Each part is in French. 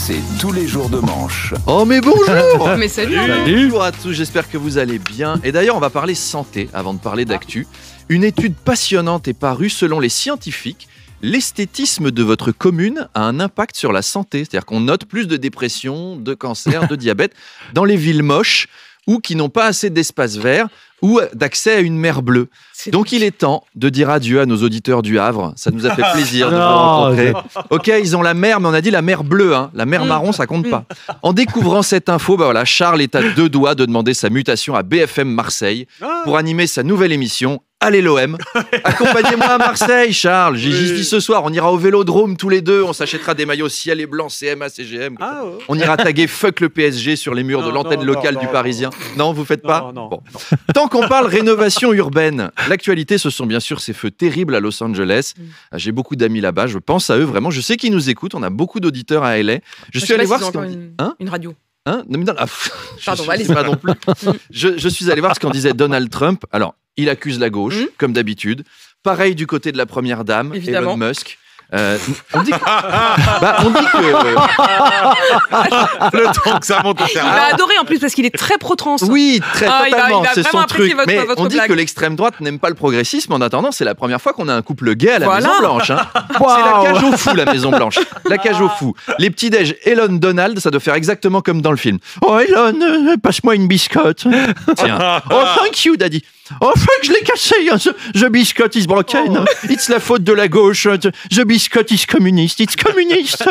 c'est tous les jours de manche. Oh mais bonjour. Mais salut. Bonjour à tous, j'espère que vous allez bien. Et d'ailleurs, on va parler santé avant de parler d'actu. Une étude passionnante est parue. Selon les scientifiques, l'esthétisme de votre commune a un impact sur la santé. C'est-à-dire qu'on note plus de dépression, de cancer, de diabète dans les villes moches ou qui n'ont pas assez d'espace vert ou d'accès à une mer bleue. Donc il est temps de dire adieu à nos auditeurs du Havre. Ça nous a fait plaisir de vous rencontrer. Ok, ils ont la mer, mais on a dit la mer bleue. Hein. La mer marron, ça compte pas. En découvrant cette info, Charles est à deux doigts de demander sa mutation à BFM Marseille pour animer sa nouvelle émission. Allez l'OM, accompagnez-moi à Marseille, Charles. J'y dis ce soir, on ira au Vélodrome tous les deux, on s'achètera des maillots ciel et blanc, CMA, CGM. On ira taguer fuck le PSG sur les murs de l'antenne locale du Parisien. Non, vous faites pas ? Bon. Tant qu'on parle rénovation urbaine, l'actualité, ce sont bien sûr ces feux terribles à Los Angeles. J'ai beaucoup d'amis là-bas, je pense à eux vraiment. Je sais qu'ils nous écoutent, on a beaucoup d'auditeurs à LA. Je suis allé voir ce qu'on dit. Une radio. Pardon, allez-y. Pas non plus. Je suis allé voir ce qu'en disait Donald Trump. Alors, il accuse la gauche, comme d'habitude. Pareil du côté de la première dame, évidemment. Elon Musk. On dit que... Le temps que ça monte au cerveau. Il va adorer en plus parce qu'il est très pro-trans. Oui, totalement, il va c'est son vraiment truc. apprécier Mais votre on dit blague. que l'extrême droite n'aime pas le progressisme. En attendant, c'est la première fois qu'on a un couple gay à la Maison Blanche. Hein. C'est la cage aux fous, la Maison Blanche. La cage aux fous. Les petits déj Elon Donald, ça doit faire exactement comme dans le film. Oh Elon, passe-moi une biscotte. Tiens. Oh thank you, daddy. Oh fuck, je l'ai cassé. Hein. The biscuit is broken. It's la faute de la gauche. The biscuit is communiste. It's communiste.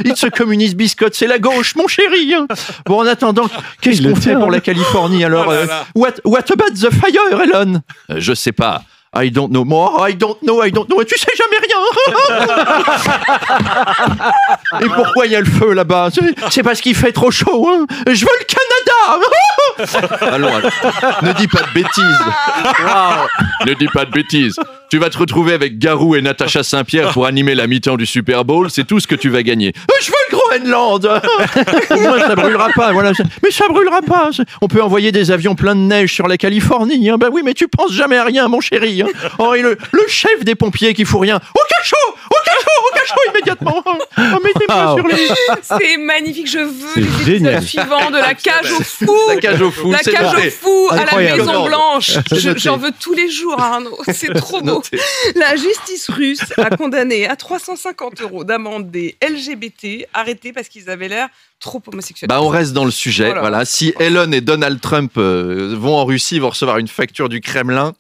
It's a communist biscuit. C'est la gauche, mon chéri. Bon, en attendant, qu'est-ce qu'on fait pour la Californie alors What about the fire, Elon Je sais pas. I don't know more, I don't know. Tu sais jamais rien. Et pourquoi il y a le feu là-bas ? C'est parce qu'il fait trop chaud. Hein. Je veux le Canada. Allons. Ne dis pas de bêtises. Ne dis pas de bêtises. Tu vas te retrouver avec Garou et Natacha Saint-Pierre pour animer la mi-temps du Super Bowl. C'est tout ce que tu vas gagner. Je veux le Groenland. Moi, ça brûlera pas. Voilà. Mais ça brûlera pas. On peut envoyer des avions pleins de neige sur la Californie. Hein. Ben oui, mais tu penses jamais à rien, mon chéri. Hein. Oh, et le chef des pompiers qui fout rien. Au cachot immédiatement. Oh, mettez-moi sur les... C'est magnifique, je veux les épisodes suivants de la cage aux fous. La cage aux fous, la c'est cage noté. aux fous à la Incroyable. Maison Blanche. C'est J'en noté. veux tous les jours, Arnaud. C'est trop beau. Noté. La justice russe a condamné à 350 € d'amende des LGBT arrêtés parce qu'ils avaient l'air trop homosexuels. On reste dans le sujet. Voilà. Voilà. Si Elon et Donald Trump vont en Russie, ils vont recevoir une facture du Kremlin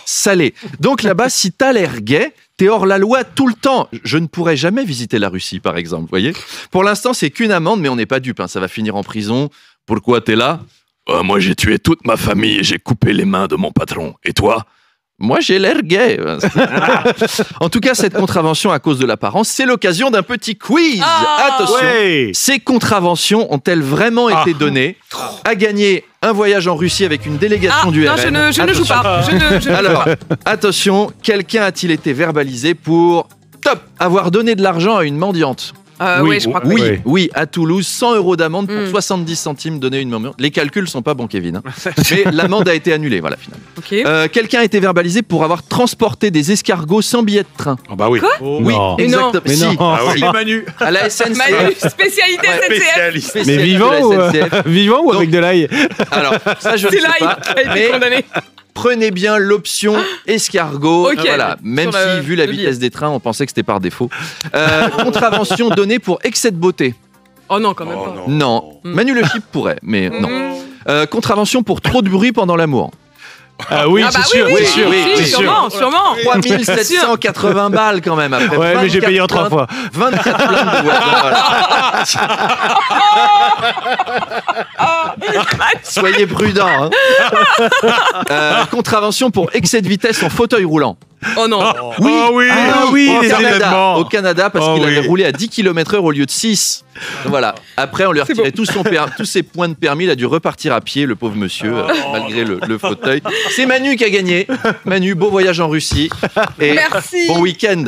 salée. Donc là-bas, si t'as l'air gay, t'es hors la loi tout le temps. Je ne pourrais jamais visiter la Russie, par exemple. Vous voyez ? Pour l'instant, c'est qu'une amende, mais on n'est pas dupe. Hein. Ça va finir en prison. Pourquoi t'es là ? Moi, j'ai tué toute ma famille et j'ai coupé les mains de mon patron. Et toi ? Moi, j'ai l'air gay. En tout cas, cette contravention à cause de l'apparence, c'est l'occasion d'un petit quiz. Attention, ces contraventions ont-elles vraiment été données à gagner un voyage en Russie avec une délégation du RN? Non, je ne joue pas. Alors, attention, quelqu'un a-t-il été verbalisé pour avoir donné de l'argent à une mendiante? Oui, je crois que Oui, à Toulouse, 100 € d'amende pour 70 centimes donnés à une mendiante. Les calculs sont pas bons, Kevin. Hein. Mais l'amende a été annulée, voilà, finalement. Okay. Quelqu'un a été verbalisé pour avoir transporté des escargots sans billet de train. Bah oui. Quoi Oui, non. exactement. Mais Si, Les Manu. à la SNCF. Manu, spécialité SNCF. Spécialiste Mais de vivant la SNCF. Vivant ou avec de l'ail? Alors, ça, je ne C'est sais là pas. qui a été Mais condamné. prenez bien l'option escargot. Ok. Voilà. Même Sur si, vu la le billet. vitesse des trains, on pensait que c'était par défaut. Contravention donnée pour excès de beauté. Oh non, quand même pas. Non. Manu Le Chip pourrait, mais non. Mm. Contravention pour trop de bruit pendant l'amour. Oui, Ah bah c'est sûr, oui, c'est sûr. oui, c'est sûr. sûrement. 3780 balles quand même. Après Ouais, mais j'ai payé en 3 fois. 24 plaintes de voisins. Voilà. Soyez prudents. Hein. Contravention pour excès de vitesse en fauteuil roulant. Oh non. Oui, Au les Canada, événements. au Canada, parce qu'il avait roulé à 10 km/h au lieu de 6. Voilà. Après, on lui a retiré tous ses points de permis. Il a dû repartir à pied, le pauvre monsieur, malgré le fauteuil. C'est Manu qui a gagné. Manu, beau voyage en Russie. Et Merci. bon week-end.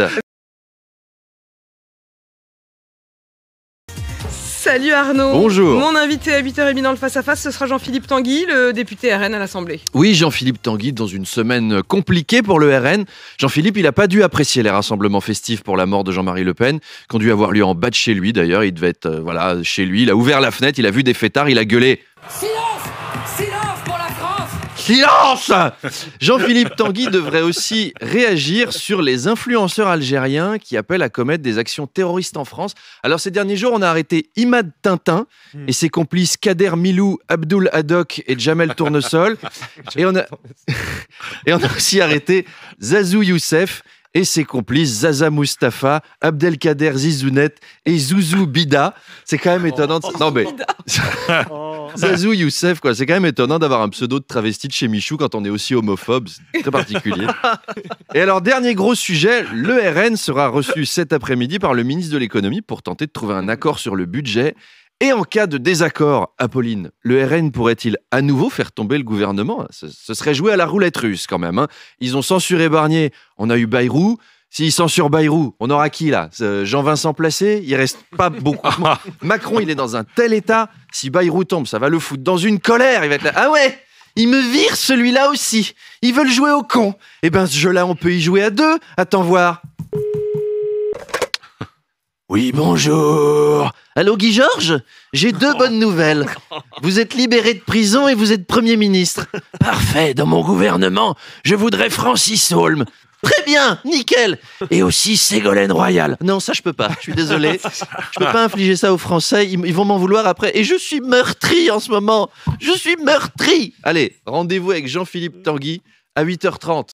Salut Arnaud. Bonjour. Mon invité à 8h30 dans le face-à-face, ce sera Jean-Philippe Tanguy, le député RN à l'Assemblée. Oui, Jean-Philippe Tanguy, dans une semaine compliquée pour le RN. Jean-Philippe, il n'a pas dû apprécier les rassemblements festifs pour la mort de Jean-Marie Le Pen, qui ont dû avoir lieu en bas de chez lui d'ailleurs. Il devait être chez lui, il a ouvert la fenêtre, il a vu des fêtards, il a gueulé. Silence pour la France. Silence. Jean-Philippe Tanguy devrait aussi réagir sur les influenceurs algériens qui appellent à commettre des actions terroristes en France. Alors ces derniers jours, on a arrêté Imad Tintin et ses complices Kader Milou, Abdul Haddock et Jamel Tournesol. Et on a aussi arrêté Zazou Youssef et ses complices Zaza Mustafa, Abdelkader Zizounet et Zouzou Bida. C'est quand même étonnant. Non mais Zazou Youssef, quoi. C'est quand même étonnant d'avoir un pseudo de travesti de chez Michou quand on est aussi homophobe. C'est très particulier. Et alors, dernier gros sujet, le RN sera reçu cet après-midi par le ministre de l'économie pour tenter de trouver un accord sur le budget. Et en cas de désaccord, Apolline, le RN pourrait-il à nouveau faire tomber le gouvernement ? Ce serait joué à la roulette russe quand même. Ils ont censuré Barnier, on a eu Bayrou. S'ils censurent Bayrou, on aura qui là ? Jean-Vincent Placé ? Il reste pas beaucoup. Macron, il est dans un tel état, si Bayrou tombe, ça va le foutre dans une colère. Il va être là, ah ouais, il me vire celui-là aussi. Ils veulent jouer au con. Eh ben ce jeu-là, on peut y jouer à deux. Attends voir. Oui, bonjour. Allô, Guy Georges ? J'ai 2 bonnes nouvelles. Vous êtes libéré de prison et vous êtes Premier ministre. Parfait, dans mon gouvernement, je voudrais Francis Holm. Très bien, nickel. Et aussi Ségolène Royal. Non, ça je peux pas, je suis désolé. Je peux pas infliger ça aux Français, ils vont m'en vouloir après. Et je suis meurtri en ce moment. Je suis meurtri. Allez, rendez-vous avec Jean-Philippe Tanguy à 8h30.